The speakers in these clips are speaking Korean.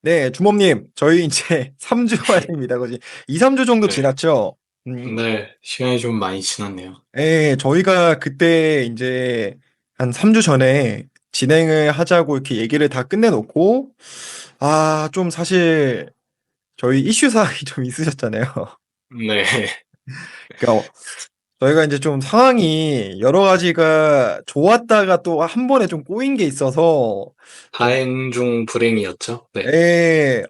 네, 주범님, 저희 이제 3주 만입니다. 그지? 2, 3주 정도 네. 지났죠? 네. 시간이 좀 많이 지났네요. 예, 저희가 그때 이제 한 3주 전에 진행을 하자고 이렇게 얘기를 다 끝내놓고, 좀 사실 저희 이슈 사항이 좀 있으셨잖아요. 네. 그러니까 저희가 이제 좀 상황이 여러 가지가 좋았다가 또 한 번에 좀 꼬인 게 있어서 좀, 다행 중 불행이었죠. 네. 예,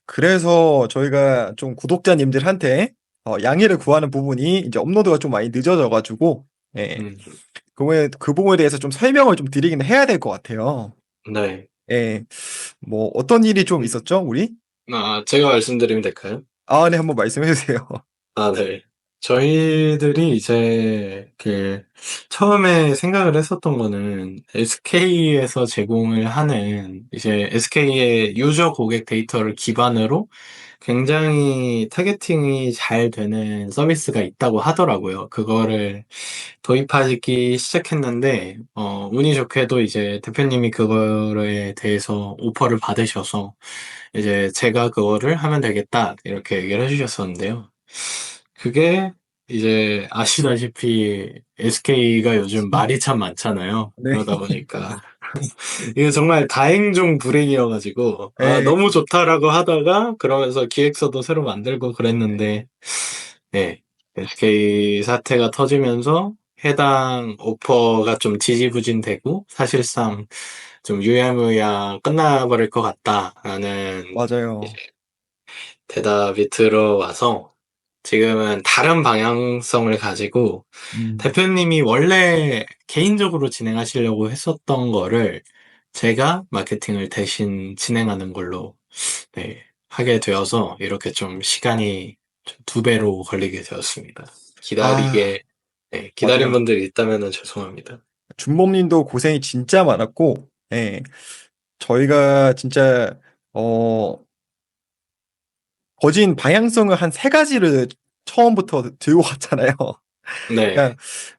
그래서 저희가 좀 구독자님들한테 양해를 구하는 부분이 이제 업로드가 좀 많이 늦어져가지고, 예, 음, 그 부분에 대해서 좀 설명을 좀 드리긴 해야 될 것 같아요. 네. 예, 뭐 어떤 일이 좀 음, 있었죠, 우리? 제가 말씀드리면 될까요? 아, 네, 한번 말씀해 주세요. 네. 저희들이 이제 처음에 생각을 했었던 거는 SK에서 제공을 하는 이제 SK의 유저 고객 데이터를 기반으로 굉장히 타겟팅이 잘 되는 서비스가 있다고 하더라고요. 그거를 도입하기 시작했는데, 운이 좋게도 이제 대표님이 그거에 대해서 오퍼를 받으셔서, 이제 제가 그거를 하면 되겠다, 이렇게 얘기를 해주셨었는데요. 그게 이제 아시다시피 SK가 요즘 말이 참 많잖아요. 네, 그러다 보니까 이게 정말 다행 중 불행이어가지고 예, 너무 좋다라고 하다가 그러면서 기획서도 새로 만들고 그랬는데 네, SK 사태가 터지면서 해당 오퍼가 좀 지지부진되고 사실상 좀 유야무야 끝나버릴 것 같다라는 이제 맞아요. 대답이 들어와서 지금은 다른 방향성을 가지고 음. 대표님이 원래 개인적으로 진행하시려고 했었던 거를 제가 마케팅을 대신 진행하는 걸로 네, 하게 되어서 이렇게 좀 시간이 좀 2배로 걸리게 되었습니다. 아, 네, 기다린 맞아요. 분들이 있다면 죄송합니다. 준범님도 고생이 진짜 많았고, 예, 저희가 진짜, 어, 거진 방향성을 한 세 가지를 처음부터 들고 왔잖아요. 그러니까 네,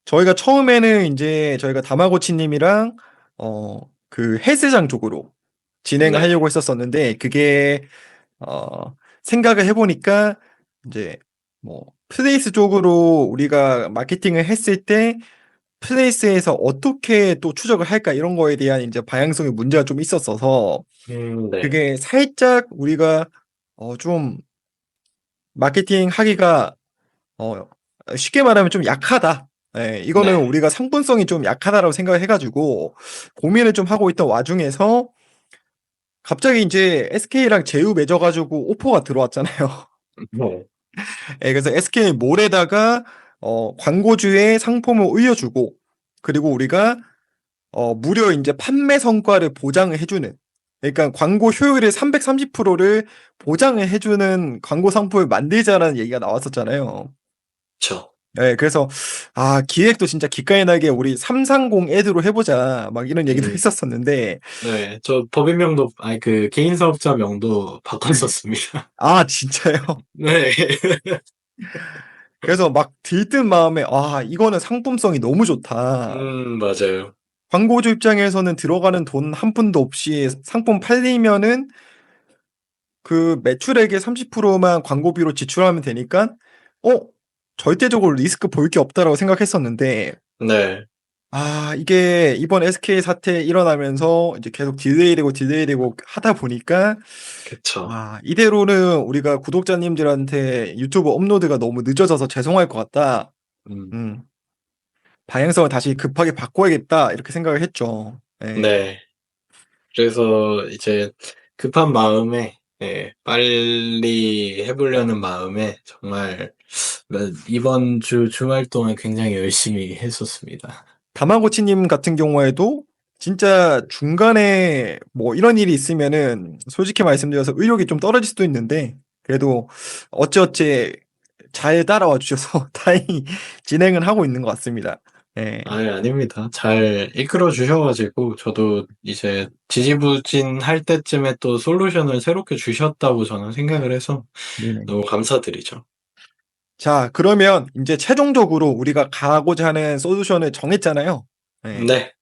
저희가 처음에는 이제 저희가 다마고치님이랑 그 헬스장 쪽으로 진행을 네, 하려고 했었었는데 그게 어 생각을 해보니까 이제 뭐 플레이스 쪽으로 우리가 마케팅을 했을 때 플레이스에서 어떻게 또 추적을 할까 이런 거에 대한 이제 방향성의 문제가 좀 있었어서 네, 그게 살짝 우리가 좀 마케팅 하기가 어, 쉽게 말하면 좀 약하다. 예, 이거는 네, 우리가 상품성이 좀 약하다라고 생각을 해가지고 고민을 좀 하고 있던 와중에서 갑자기 이제 SK랑 제휴 맺어가지고 오퍼가 들어왔잖아요. 네, 예, 그래서 SK 몰에다가 광고주의 상품을 올려주고 그리고 우리가 무려 이제 판매 성과를 보장을 해주는 그러니까 광고 효율의 330%를 보장을 해주는 광고 상품을 만들자라는 얘기가 나왔었잖아요. 저, 네, 그래서 기획도 진짜 기가에 나게 우리 330 애드로 해보자 막 이런 얘기도 음, 했었었는데 네, 저 법인명도, 개인 사업자 명도 바꿨었습니다. 진짜요? 네, 그래서 막 들뜬 마음에 이거는 상품성이 너무 좋다. 맞아요. 광고주 입장에서는 들어가는 돈 한 푼도 없이 상품 팔리면은 그 매출액의 30%만 광고비로 지출하면 되니까 어 절대적으로 리스크 볼 게 없다라고 생각했었는데 네, 이게 이번 SK 사태 일어나면서 이제 계속 딜레이되고 하다 보니까 그쵸. 이대로는 우리가 구독자님들한테 유튜브 업로드가 너무 늦어져서 죄송할 것 같다. 음, 음, 방향성을 다시 급하게 바꿔야겠다. 이렇게 생각을 했죠. 예. 네. 그래서 이제 급한 마음에, 빨리 해보려는 마음에 정말 이번 주 주말 동안 굉장히 열심히 했었습니다. 다마고치님 같은 경우에도 진짜 중간에 뭐 이런 일이 있으면은 솔직히 말씀드려서 의욕이 좀 떨어질 수도 있는데 그래도 어찌어찌 잘 따라와 주셔서 다행히 진행은 하고 있는 것 같습니다. 예. 아닙니다. 잘 이끌어 주셔가지고, 저도 이제 지지부진할 때쯤에 또 솔루션을 새롭게 주셨다고 저는 생각을 해서 네네. 너무 감사드리죠. 자, 그러면 이제 최종적으로 우리가 가고자 하는 솔루션을 정했잖아요. 예. 네.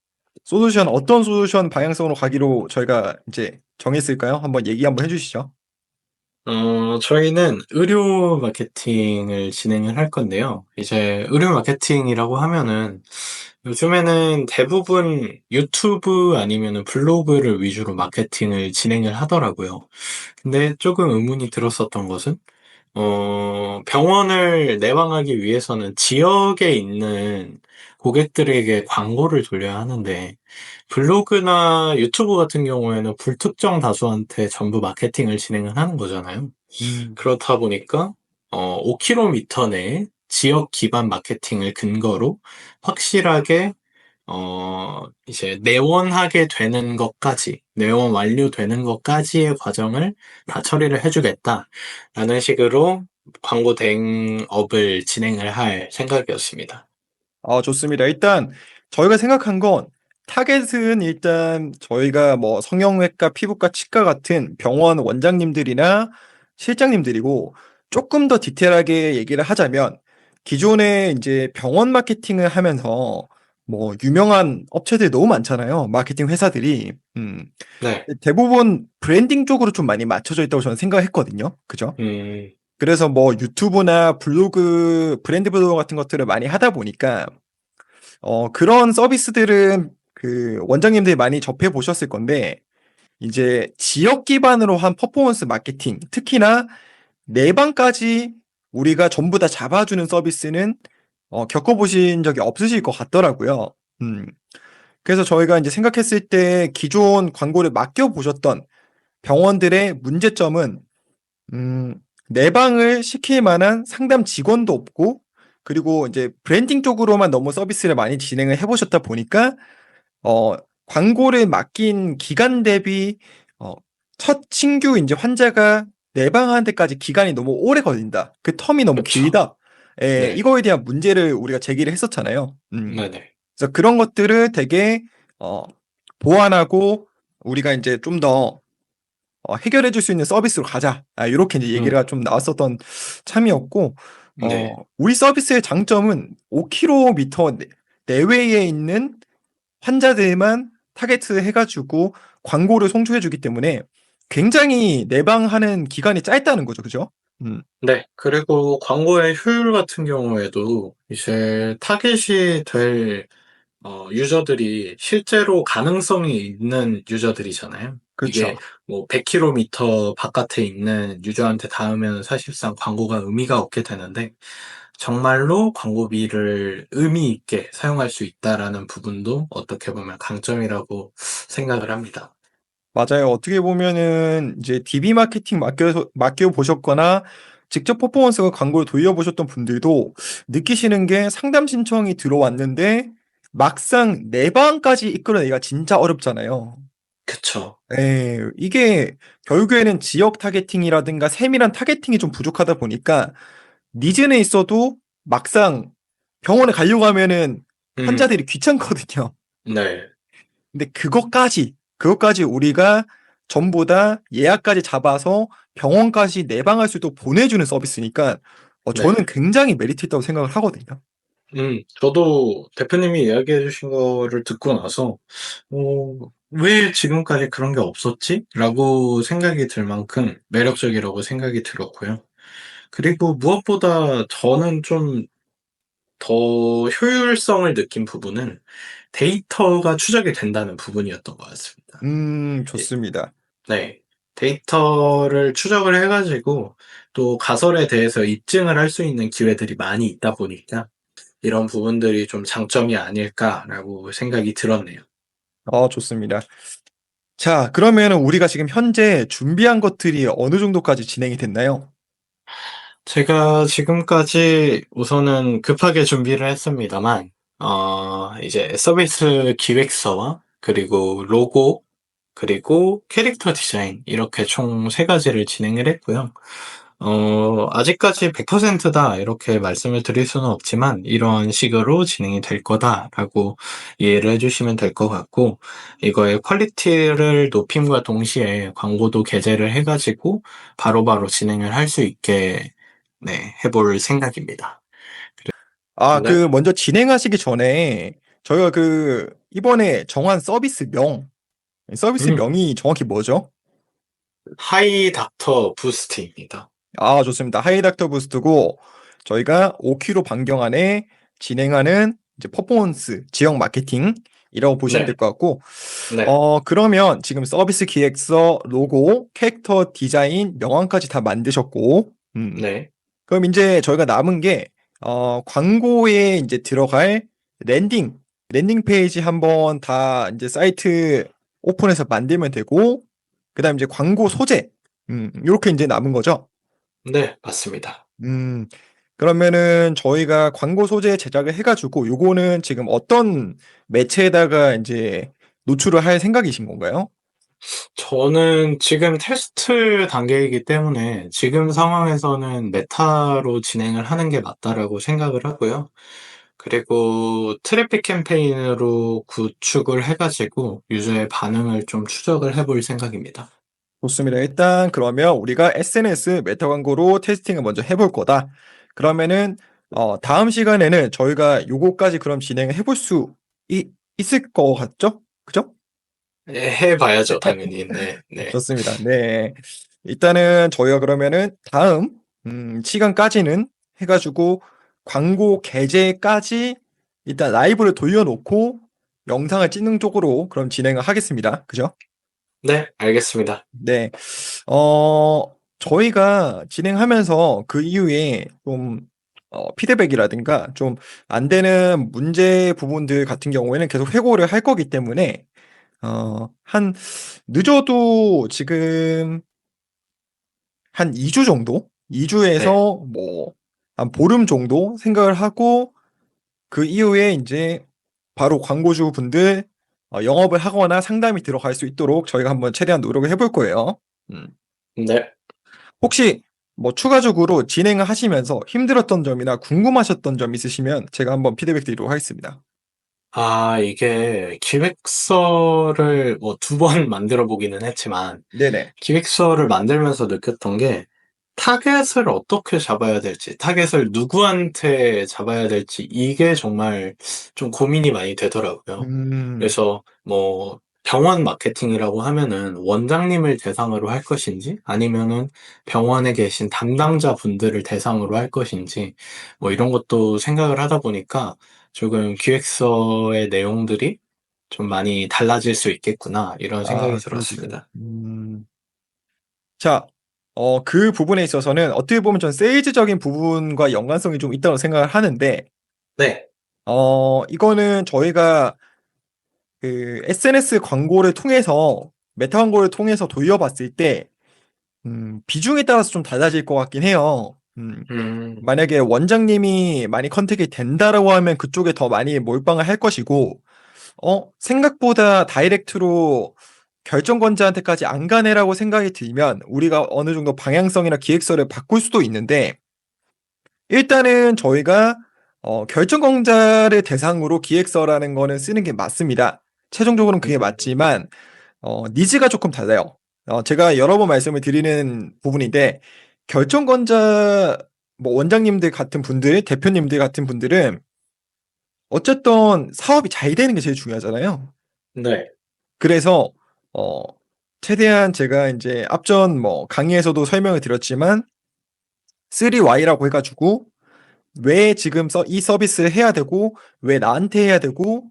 솔루션 어떤 솔루션 방향성으로 가기로 저희가 이제 정했을까요? 한번 얘기 한번 해주시죠. 저희는 의료 마케팅을 진행을 할 건데요. 이제 의료 마케팅이라고 하면은 요즘에는 대부분 유튜브 아니면은 블로그를 위주로 마케팅을 진행을 하더라고요. 근데 조금 의문이 들었었던 것은 병원을 내방하기 위해서는 지역에 있는 고객들에게 광고를 돌려야 하는데, 블로그나 유튜브 같은 경우에는 불특정 다수한테 전부 마케팅을 진행을 하는 거잖아요. 음. 그렇다 보니까, 5km 내에 지역 기반 마케팅을 근거로 확실하게 이제 내원하게 되는 것까지, 내원 완료되는 것까지의 과정을 다 처리를 해주겠다라는 식으로 광고 대행업을 진행을 할 생각이었습니다. 좋습니다. 일단 저희가 생각한 건 타겟은 일단 저희가 뭐 성형외과, 피부과, 치과 같은 병원 원장님들이나 실장님들이고 조금 더 디테일하게 얘기를 하자면 기존에 이제 병원 마케팅을 하면서 뭐 유명한 업체들이 너무 많잖아요. 마케팅 회사들이. 네. 대부분 브랜딩 쪽으로 좀 많이 맞춰져 있다고 저는 생각했거든요. 그죠? 음, 그래서 뭐 유튜브나 블로그, 브랜드 블로그 같은 것들을 많이 하다 보니까 그런 서비스들은 그 원장님들이 많이 접해 보셨을 건데, 이제 지역 기반으로 한 퍼포먼스 마케팅, 특히나 내방까지 우리가 전부 다 잡아주는 서비스는 겪어보신 적이 없으실 것 같더라고요. 음. 그래서 저희가 이제 생각했을 때 기존 광고를 맡겨보셨던 병원들의 문제점은 내방을 시킬 만한 상담 직원도 없고, 그리고 이제 브랜딩 쪽으로만 너무 서비스를 많이 진행을 해보셨다 보니까, 어, 광고를 맡긴 기간 대비, 어, 첫 신규 이제 환자가 내방하는 데까지 기간이 너무 오래 걸린다. 그 텀이 너무 그쵸. 길다. 네. 이거에 대한 문제를 우리가 제기를 했었잖아요. 네네. 그래서 그런 것들을 되게, 어, 보완하고, 우리가 이제 좀더 해결해 줄 수 있는 서비스로 가자. 요렇게 이제 음, 얘기가 좀 나왔었던 참이었고, 네. 우리 서비스의 장점은 5km 내외에 있는 환자들만 타겟을 해가지고 광고를 송출해 주기 때문에 굉장히 내방하는 기간이 짧다는 거죠. 그죠? 음, 네. 그리고 광고의 효율 같은 경우에도 이제 타겟이 될 유저들이 실제로 가능성이 있는 유저들이잖아요. 그렇죠. 이게 뭐 100km 바깥에 있는 유저한테 닿으면 사실상 광고가 의미가 없게 되는데, 정말로 광고비를 의미 있게 사용할 수 있다라는 부분도 어떻게 보면 강점이라고 생각을 합니다. 맞아요. 어떻게 보면은 이제 DB 마케팅 맡겨 보셨거나 직접 퍼포먼스가 광고를 돌려보셨던 분들도 느끼시는 게 상담 신청이 들어왔는데 막상 내방까지 이끌어내기가 진짜 어렵잖아요. 그쵸. 이게 결국에는 지역 타겟팅이라든가 세밀한 타겟팅이 좀 부족하다 보니까 니즈는 있어도 막상 병원에 가려고 하면은 음, 환자들이 귀찮거든요. 네, 근데 그것까지 우리가 전부 다 예약까지 잡아서 병원까지 내방할 수 있도록 보내주는 서비스니까 네. 저는 굉장히 메리트 있다고 생각을 하거든요. 저도 대표님이 이야기해 주신 거를 듣고 나서, 왜 지금까지 그런 게 없었지? 라고 생각이 들 만큼 매력적이라고 생각이 들었고요. 그리고 무엇보다 저는 좀 더 효율성을 느낀 부분은 데이터가 추적이 된다는 부분이었던 것 같습니다. 예, 좋습니다. 네. 데이터를 추적을 해가지고 또 가설에 대해서 입증을 할 수 있는 기회들이 많이 있다 보니까 이런 부분들이 좀 장점이 아닐까라고 생각이 들었네요. 좋습니다. 자, 그러면 우리가 지금 현재 준비한 것들이 어느 정도까지 진행이 됐나요? 제가 지금까지 우선은 급하게 준비를 했습니다만, 이제 서비스 기획서와 그리고 로고, 그리고 캐릭터 디자인, 이렇게 총 세 가지를 진행을 했고요. 아직까지 100%다, 이렇게 말씀을 드릴 수는 없지만, 이런 식으로 진행이 될 거다라고 이해를 해주시면 될 것 같고, 이거의 퀄리티를 높임과 동시에 광고도 게재를 해가지고, 바로바로 진행을 할 수 있게, 네, 해볼 생각입니다. 네, 먼저 진행하시기 전에 저희가 이번에 정한 서비스 음, 명이 정확히 뭐죠? 하이 닥터 부스트입니다. 아, 좋습니다. 하이닥터 부스트고, 저희가 5km 반경 안에 진행하는 이제 퍼포먼스 지역 마케팅이라고 보시면 될 네, 것 같고, 네, 그러면 지금 서비스 기획서, 로고, 캐릭터 디자인, 명함까지 다 만드셨고, 네, 그럼 이제 저희가 남은 게, 광고에 이제 들어갈 랜딩, 랜딩 페이지 한번 다 이제 사이트 오픈해서 만들면 되고, 그 다음 이제 광고 소재, 이렇게 이제 남은 거죠. 네, 맞습니다. 음, 그러면은 저희가 광고 소재 제작을 해가지고 요거는 지금 어떤 매체에다가 이제 노출을 할 생각이신 건가요? 저는 지금 테스트 단계이기 때문에 지금 상황에서는 메타로 진행을 하는 게 맞다라고 생각을 하고요. 그리고 트래픽 캠페인으로 구축을 해가지고 유저의 반응을 좀 추적을 해볼 생각입니다. 좋습니다. 일단 그러면 우리가 SNS 메타 광고로 테스팅을 먼저 해볼 거다. 그러면은 다음 시간에는 저희가 요거까지 그럼 진행을 해볼 수 있을 것 같죠? 그죠? 예, 해봐야죠, 당연히. 네, 네. 좋습니다. 네. 일단은 저희가 그러면은 다음 시간까지는 해가지고 광고 게재까지 일단 라이브를 돌려놓고 영상을 찍는 쪽으로 그럼 진행을 하겠습니다. 그죠? 네, 알겠습니다. 네. 저희가 진행하면서 그 이후에 좀 피드백이라든가 좀 안 되는 문제 부분들 같은 경우에는 계속 회고를 할 거기 때문에 한 늦어도 지금 한 2주 정도? 네, 2주에서 뭐 한 보름 정도 생각을 하고 그 이후에 이제 바로 광고주 분들 영업을 하거나 상담이 들어갈 수 있도록 저희가 한번 최대한 노력을 해볼 거예요. 음. 네. 혹시 뭐 추가적으로 진행을 하시면서 힘들었던 점이나 궁금하셨던 점 있으시면 제가 한번 피드백 드리도록 하겠습니다. 아, 이게 기획서를 뭐 두 번 만들어 보기는 했지만, 네네. 기획서를 만들면서 느꼈던 게, 타겟을 어떻게 잡아야 될지, 타겟을 누구한테 잡아야 될지, 이게 정말 좀 고민이 많이 되더라고요. 음, 그래서 뭐, 병원 마케팅이라고 하면은 원장님을 대상으로 할 것인지, 아니면은 병원에 계신 담당자 분들을 대상으로 할 것인지, 뭐 이런 것도 생각을 하다 보니까 조금 기획서의 내용들이 좀 많이 달라질 수 있겠구나, 이런 생각이 그러시군요. 들었습니다. 자, 그 부분에 있어서는 어떻게 보면 전 세일즈적인 부분과 연관성이 좀 있다고 생각을 하는데, 네. 이거는 저희가 그 SNS 광고를 통해서, 메타 광고를 통해서 돌려봤을 때, 비중에 따라서 좀 달라질 것 같긴 해요. 음, 만약에 원장님이 많이 컨택이 된다라고 하면 그쪽에 더 많이 몰빵을 할 것이고, 생각보다 다이렉트로 결정권자한테까지 안 가네라고 생각이 들면 우리가 어느 정도 방향성이나 기획서를 바꿀 수도 있는데, 일단은 저희가 결정권자를 대상으로 기획서라는 거는 쓰는 게 맞습니다. 최종적으로는 그게 음, 맞지만 니즈가 조금 달라요. 제가 여러 번 말씀을 드리는 부분인데, 결정권자 뭐 원장님들 같은 분들, 대표님들 같은 분들은 어쨌든 사업이 잘 되는 게 제일 중요하잖아요. 네. 그래서 어 최대한 제가 이제 앞전 뭐 강의에서도 설명을 드렸지만 3Y라고 해가지고 왜 지금 이 서비스를 해야 되고 왜 나한테 해야 되고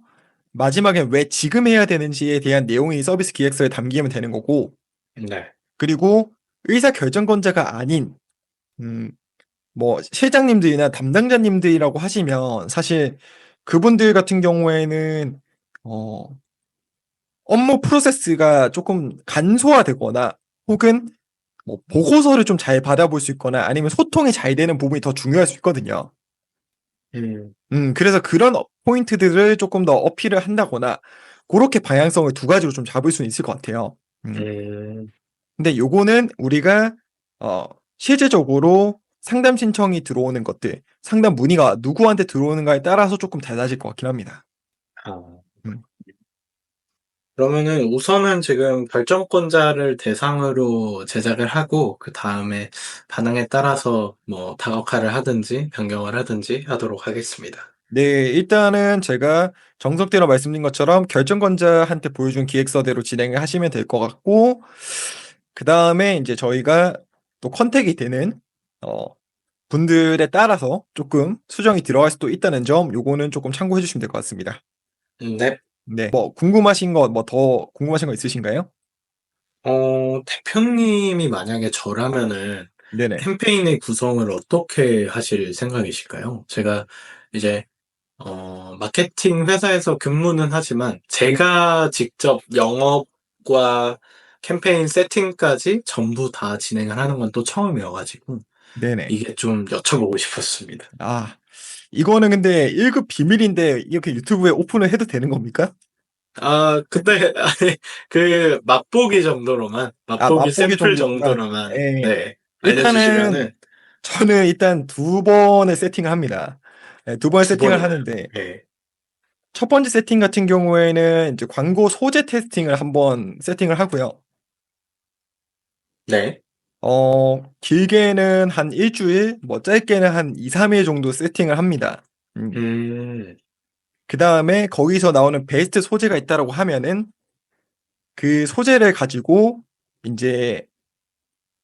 마지막엔 왜 지금 해야 되는지에 대한 내용이 서비스 기획서에 담기면 되는 거고, 네. 그리고 의사 결정권자가 아닌 음, 뭐 실장님들이나 담당자님들이라고 하시면 사실 그분들 같은 경우에는 어, 업무 프로세스가 조금 간소화되거나 혹은 뭐 보고서를 좀 잘 받아볼 수 있거나 아니면 소통이 잘 되는 부분이 더 중요할 수 있거든요. 음, 그래서 그런 포인트들을 조금 더 어필을 한다거나 그렇게 방향성을 두 가지로 좀 잡을 수는 있을 것 같아요. 음. 음, 근데 요거는 우리가 어, 실제적으로 상담 신청이 들어오는 것들, 상담 문의가 누구한테 들어오는가에 따라서 조금 달라질 것 같긴 합니다. 아. 음. 그러면은 우선은 지금 결정권자를 대상으로 제작을 하고, 그 다음에 반응에 따라서 뭐 다각화를 하든지 변경을 하든지 하도록 하겠습니다. 네, 일단은 제가 정석대로 말씀드린 것처럼 결정권자한테 보여준 기획서대로 진행을 하시면 될 것 같고, 그 다음에 이제 저희가 또 컨택이 되는, 어, 분들에 따라서 조금 수정이 들어갈 수도 있다는 점, 요거는 조금 참고해 주시면 될 것 같습니다. 네. 네. 뭐, 궁금하신 거, 뭐 더 궁금하신 거 있으신가요? 대표님이 만약에 저라면은 네네. 캠페인의 구성을 어떻게 하실 생각이실까요? 제가 이제 마케팅 회사에서 근무는 하지만 제가 직접 영업과 캠페인 세팅까지 전부 다 진행을 하는 건 또 처음이어 가지고 네네. 이게 좀 여쭤보고 싶었습니다. 아, 이거는 근데 1급 비밀인데 이렇게 유튜브에 오픈을 해도 되는 겁니까? 근데 아니 맛보기 정도로만 아, 맛보기 맛보기 샘플 정도로만. 정도로만 예. 네 일단은 알려주시면은 저는 일단 두 번의 세팅을 합니다. 예, 두 번의 두 세팅을 번이나요. 하는데 네. 첫 번째 세팅 같은 경우에는 이제 광고 소재 테스팅을 한번 세팅을 하고요. 네. 길게는 한 일주일, 뭐 짧게는 한 2, 3일 정도 세팅을 합니다. 음. 그 다음에 거기서 나오는 베스트 소재가 있다라고 하면은 그 소재를 가지고 이제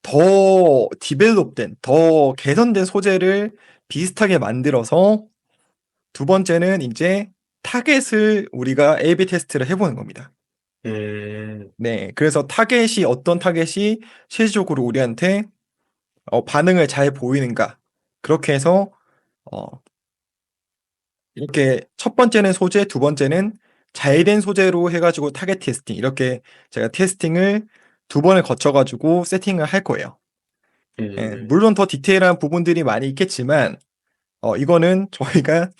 더 디벨롭된, 더 개선된 소재를 비슷하게 만들어서 두 번째는 이제 타겟을 우리가 A/B 테스트를 해보는 겁니다. 음. 네, 그래서 타겟이 어떤 타겟이 실질적으로 우리한테 반응을 잘 보이는가. 그렇게 해서 어, 이렇게 첫 번째는 소재, 두 번째는 잘된 소재로 해가지고 타겟 테스팅 이렇게 제가 테스팅을 두 번을 거쳐가지고 세팅을 할 거예요. 예, 음. 물론 더 디테일한 부분들이 많이 있겠지만 이거는 저희가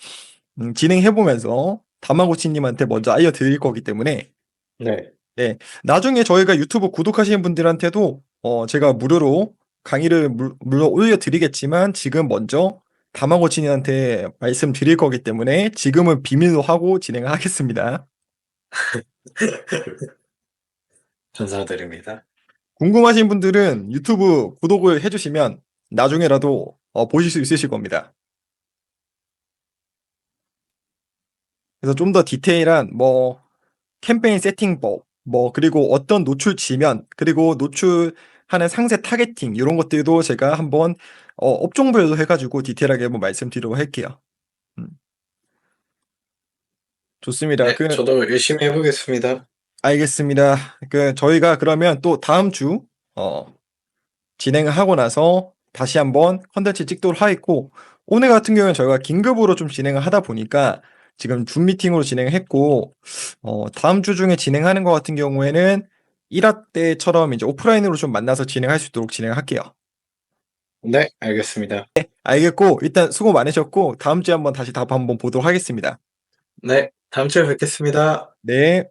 진행해보면서 다마고치님한테 먼저 알려드릴 거기 때문에 네. 네, 나중에 저희가 유튜브 구독하시는 분들한테도 제가 무료로 강의를 물론 올려드리겠지만 지금 먼저 다마고치님한테 말씀드릴 거기 때문에 지금은 비밀로 하고 진행을 하겠습니다. 감사드립니다. 궁금하신 분들은 유튜브 구독을 해주시면 나중에라도 보실 수 있으실 겁니다. 그래서 좀 더 디테일한 뭐 캠페인 세팅법, 뭐 그리고 어떤 노출 지면, 그리고 노출하는 상세 타겟팅 이런 것들도 제가 한번 업종별로 해가지고 디테일하게 한번 말씀드리도록 할게요. 음, 좋습니다. 네. 저도 열심히 해 보겠습니다. 알겠습니다. 저희가 그러면 또 다음 주 진행을 하고 나서 다시 한번 컨텐츠 찍도록 하겠고 오늘 같은 경우는 저희가 긴급으로 좀 진행을 하다 보니까 지금 줌 미팅으로 진행을 했고 다음 주 중에 진행하는 것 같은 경우에는 1화 때처럼 이제 오프라인으로 좀 만나서 진행할 수 있도록 진행을 할게요. 네. 알겠습니다. 알겠고 일단 수고 많으셨고 다음 주에 한번 다시 답 한번 보도록 하겠습니다. 네. 다음 주에 뵙겠습니다. 네.